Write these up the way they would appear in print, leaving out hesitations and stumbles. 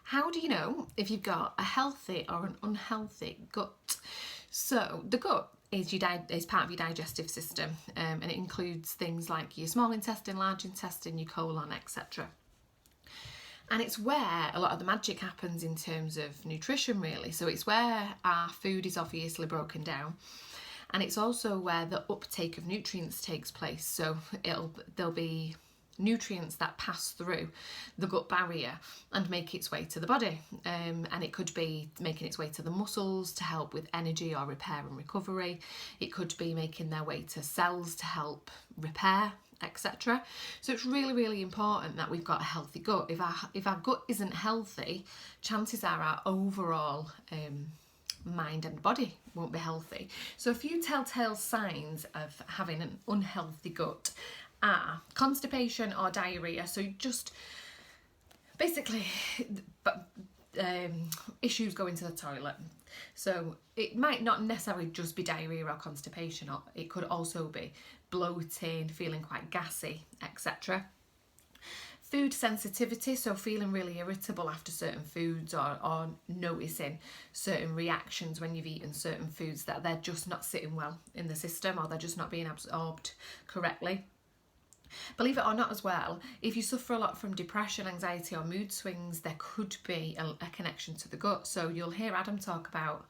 How do you know if you've got a healthy or an unhealthy gut? So the gut is is part of your digestive system, and it includes things like your small intestine, large intestine, your colon, etc. And it's where a lot of the magic happens in terms of nutrition, really. So it's where our food is obviously broken down, and it's also where the uptake of nutrients takes place. So there'll be nutrients that pass through the gut barrier and make its way to the body, and it could be making its way to the muscles to help with energy or repair and recovery. It could be making their way to cells to help repair, etc. So it's really important that we've got a healthy gut. If our gut isn't healthy, chances are our overall mind and body won't be healthy. So a few telltale signs of having an unhealthy gut are constipation or diarrhea. So just basically issues going to the toilet. So it might not necessarily just be diarrhea or constipation, or it could also be bloating, feeling quite gassy, etc. Food sensitivity, so feeling really irritable after certain foods, or noticing certain reactions when you've eaten certain foods that they're just not sitting well in the system, or they're just not being absorbed correctly. Believe it or not as well, if you suffer a lot from depression, anxiety or mood swings, there could be a connection to the gut. So you'll hear Adam talk about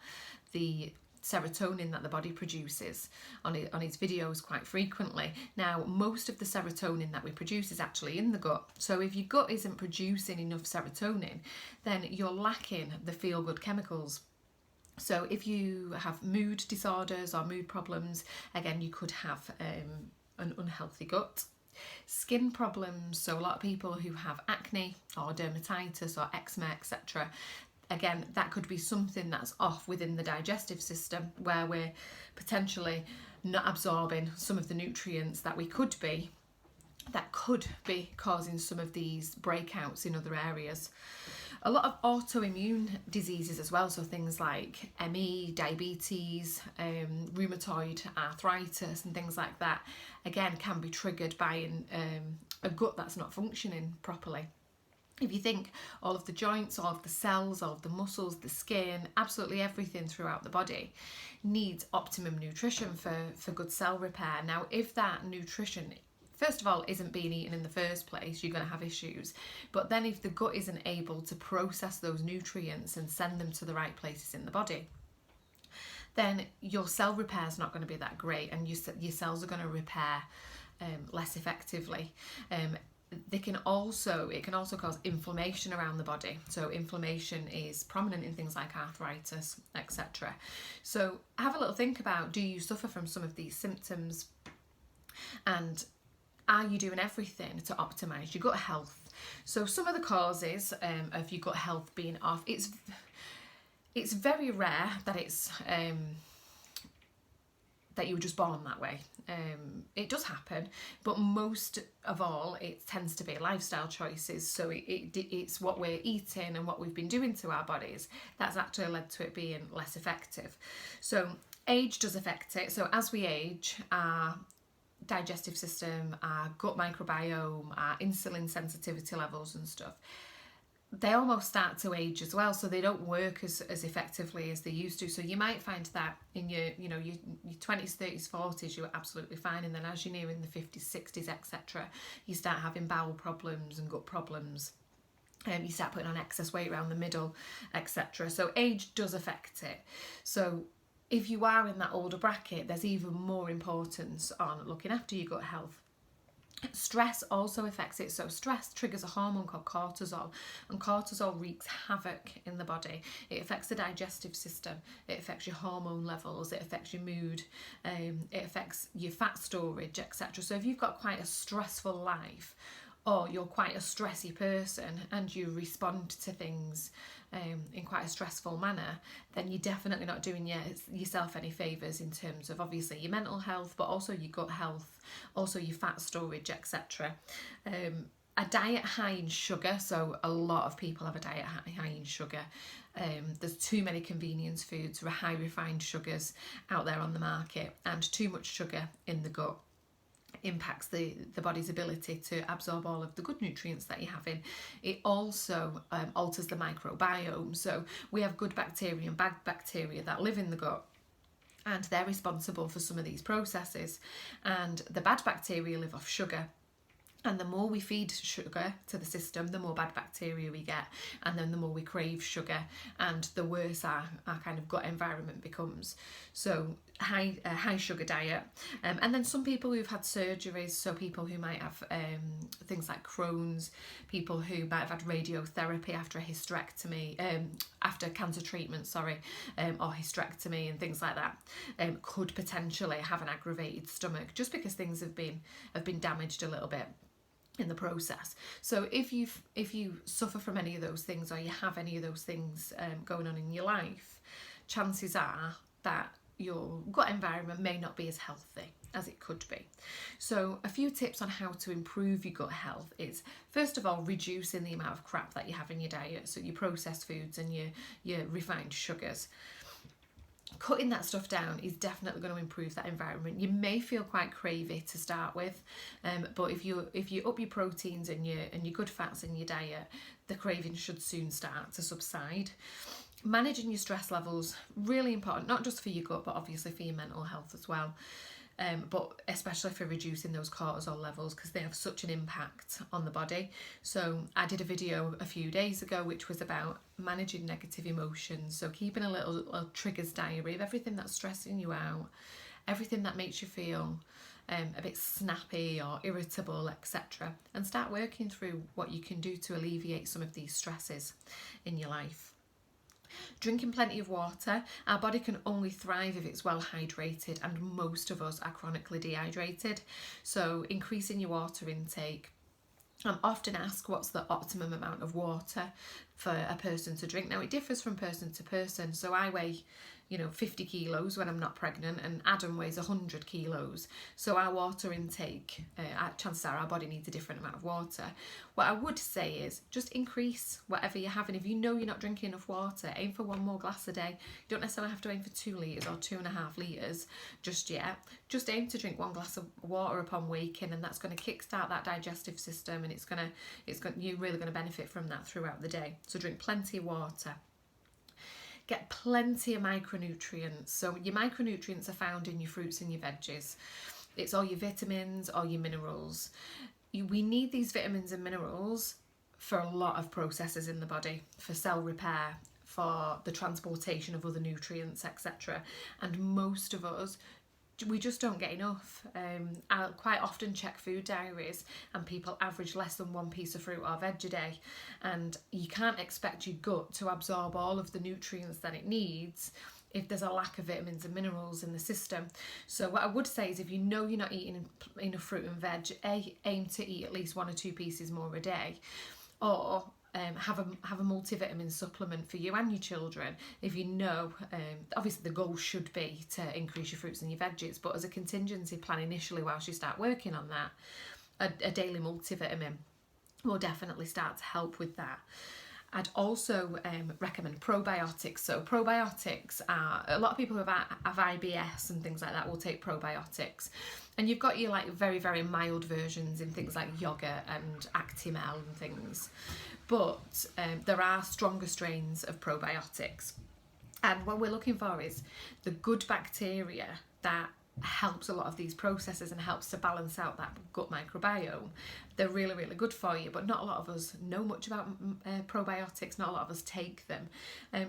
the serotonin that the body produces on his videos quite frequently. Now, most of the serotonin that we produce is actually in the gut. So if your gut isn't producing enough serotonin, then you're lacking the feel-good chemicals. So if you have mood disorders or mood problems, again, you could have an unhealthy gut. Skin problems, so a lot of people who have acne or dermatitis or eczema, etc., again, that could be something that's off within the digestive system, where we're potentially not absorbing some of the nutrients that could be causing some of these breakouts in other areas. A lot of autoimmune diseases as well, so things like ME, diabetes, rheumatoid arthritis and things like that, again, can be triggered by a gut that's not functioning properly. If you think all of the joints, all of the cells, all of the muscles, the skin, absolutely everything throughout the body needs optimum nutrition for good cell repair. Now, if that nutrition, first of all, isn't being eaten in the first place, you're going to have issues. But then if the gut isn't able to process those nutrients and send them to the right places in the body, then your cell repair is not going to be that great, and your cells are going to repair less effectively. It can also cause inflammation around the body. So inflammation is prominent in things like arthritis, etc. So have a little think about, do you suffer from some of these symptoms, and are you doing everything to optimize your gut health? So some of the causes of your gut health being off, it's very rare that it's that you were just born that way. It does happen, but most of all, it tends to be lifestyle choices. So it's what we're eating and what we've been doing to our bodies that's actually led to it being less effective. So age does affect it. So as we age, our digestive system, our gut microbiome, our insulin sensitivity levels and stuff, they almost start to age as well, so they don't work as effectively as they used to. So you might find that in your 20s, 30s, 40s, you're absolutely fine, and then as you're nearing the 50s, 60s, etc., you start having bowel problems and gut problems. You start putting on excess weight around the middle, etc. So age does affect it. So if you are in that older bracket, there's even more importance on looking after your gut health. Stress also affects it. So stress triggers a hormone called cortisol, and cortisol wreaks havoc in the body. It affects the digestive system, it affects your hormone levels, it affects your mood, it affects your fat storage, etc. So if you've got quite a stressful life, or you're quite a stressy person and you respond to things in quite a stressful manner, then you're definitely not doing yourself any favours in terms of obviously your mental health, but also your gut health, also your fat storage, etc. A diet high in sugar, so a lot of people have a diet high in sugar. There's too many convenience foods, high refined sugars out there on the market, and too much sugar in the gut. impacts the body's ability to absorb all of the good nutrients that you're having. It also alters the microbiome. So we have good bacteria and bad bacteria that live in the gut, and they're responsible for some of these processes. And the bad bacteria live off sugar. And the more we feed sugar to the system, the more bad bacteria we get, and then the more we crave sugar, and the worse our kind of gut environment becomes. So high sugar diet, and then some people who've had surgeries, so people who might have things like Crohn's, people who might have had radiotherapy after a hysterectomy, after cancer treatment, or hysterectomy and things like that, could potentially have an aggravated stomach just because things have been damaged a little bit in the process. So if you suffer from any of those things, or you have any of those things going on in your life, chances are that your gut environment may not be as healthy as it could be. So a few tips on how to improve your gut health is, first of all, reducing the amount of crap that you have in your diet, so your processed foods and your refined sugars. Cutting that stuff down is definitely going to improve that environment. You may feel quite cravey to start with, but if you up your proteins and your good fats in your diet, the craving should soon start to subside. Managing your stress levels, really important, not just for your gut, but obviously for your mental health as well. But especially for reducing those cortisol levels, because they have such an impact on the body. So I did a video a few days ago which was about managing negative emotions, so keeping a little triggers diary of everything that's stressing you out, everything that makes you feel a bit snappy or irritable, etc., and start working through what you can do to alleviate some of these stresses in your life. Drinking plenty of water. Our body can only thrive if it's well hydrated, and most of us are chronically dehydrated. So increasing your water intake. I'm often asked what's the optimum amount of water for a person to drink. Now it differs from person to person. So I weigh 50 kilos when I'm not pregnant, and Adam weighs 100 kilos. So our water intake, chances are our body needs a different amount of water. What I would say is just increase whatever you're having. If you know you're not drinking enough water, aim for 1 more glass a day. You don't necessarily have to aim for 2 litres or 2.5 litres just yet. Just aim to drink 1 glass of water upon waking, and that's going to kickstart that digestive system, and you're really going to benefit from that throughout the day. So drink plenty of water. Get plenty of micronutrients. So your micronutrients are found in your fruits and your veggies. It's all your vitamins, all your minerals. We need these vitamins and minerals for a lot of processes in the body, for cell repair, for the transportation of other nutrients, etc. And most of us, we just don't get enough. I'll quite often check food diaries, and people average less than 1 piece of fruit or veg a day, and you can't expect your gut to absorb all of the nutrients that it needs if there's a lack of vitamins and minerals in the system. So what I would say is, if you know you're not eating enough fruit and veg, aim to eat at least 1 or 2 pieces more a day, or have a multivitamin supplement for you and your children. If you know, obviously the goal should be to increase your fruits and your veggies, but as a contingency plan initially whilst you start working on that, a daily multivitamin will definitely start to help with that. I'd also recommend probiotics. So probiotics are, a lot of people who have IBS and things like that will take probiotics. And you've got your very, very mild versions in things like yogurt and Actimel and things. But there are stronger strains of probiotics. And what we're looking for is the good bacteria that helps a lot of these processes and helps to balance out that gut microbiome. They're really, really good for you, but not a lot of us know much about probiotics. Not a lot of us take them.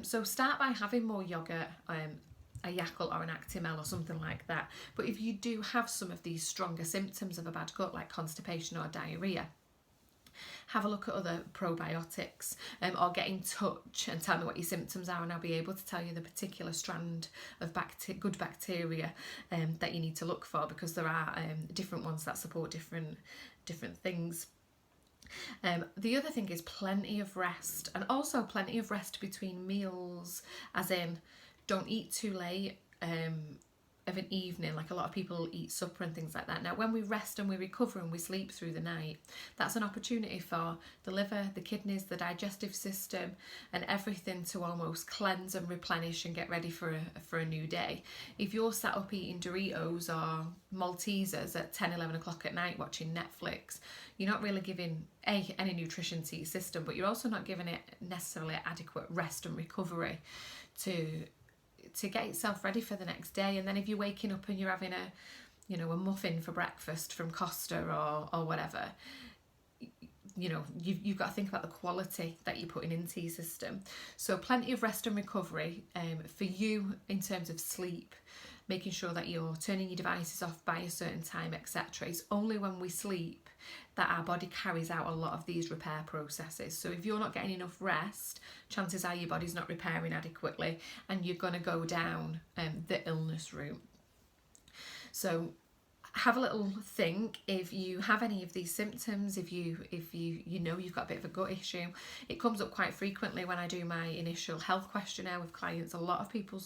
So start by having more yogurt, a Yakult or an Actimel or something like that. But if you do have some of these stronger symptoms of a bad gut, like constipation or diarrhea, have a look at other probiotics, or get in touch and tell me what your symptoms are, and I'll be able to tell you the particular strand of good bacteria that you need to look for, because there are different ones that support different things. The other thing is plenty of rest, and also plenty of rest between meals, as in don't eat too late. of an evening, like a lot of people eat supper and things like that. Now, when we rest and we recover and we sleep through the night, that's an opportunity for the liver, the kidneys, the digestive system, and everything to almost cleanse and replenish and get ready for a new day. If you're sat up eating Doritos or Maltesers at 10, 11 o'clock at night watching Netflix, you're not really giving any nutrition to your system, but you're also not giving it necessarily adequate rest and recovery to get itself ready for the next day. And then if you're waking up and you're having a muffin for breakfast from Costa or whatever, you've got to think about the quality that you're putting into your system. So plenty of rest and recovery for you in terms of sleep, making sure that you're turning your devices off by a certain time, etc. It's only when we sleep that our body carries out a lot of these repair processes. So if you're not getting enough rest, chances are your body's not repairing adequately, and you're going to go down the illness route. So have a little think if you have any of these symptoms, if you know you've got a bit of a gut issue. It comes up quite frequently when I do my initial health questionnaire with clients. A lot of people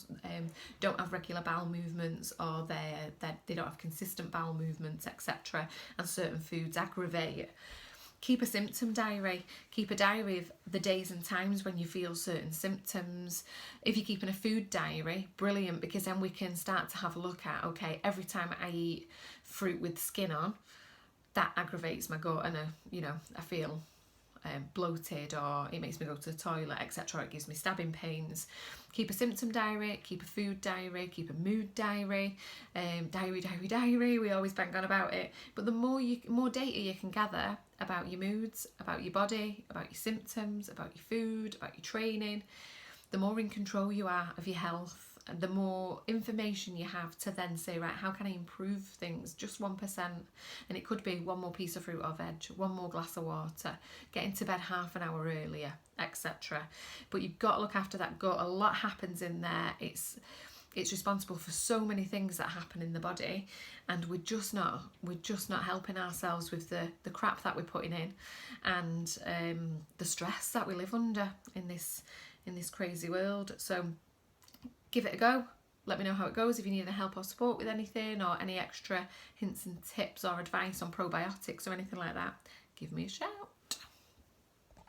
don't have regular bowel movements, or they don't have consistent bowel movements, etc., and certain foods aggravate. Keep a symptom diary. Keep a diary of the days and times when you feel certain symptoms. If you're keeping a food diary, brilliant, because then we can start to have a look at, okay, every time I eat fruit with skin on, that aggravates my gut, and I feel bloated, or it makes me go to the toilet, etc. It gives me stabbing pains. Keep a symptom diary, keep a food diary, keep a mood diary, diary. We always bang on about it. But the more data you can gather about your moods, about your body, about your symptoms, about your food, about your training, the more in control you are of your health, and the more information you have to then say, right, how can I improve things just 1%? And it could be one more piece of fruit or veg, one more glass of water, getting to bed half an hour earlier, etc. But you've got to look after that gut. A lot happens in there. It's responsible for so many things that happen in the body, and we're just not helping ourselves with the crap that we're putting in, and the stress that we live under in this crazy world. So give it a go. Let me know how it goes. If you need any help or support with anything, or any extra hints and tips or advice on probiotics or anything like that, give me a shout.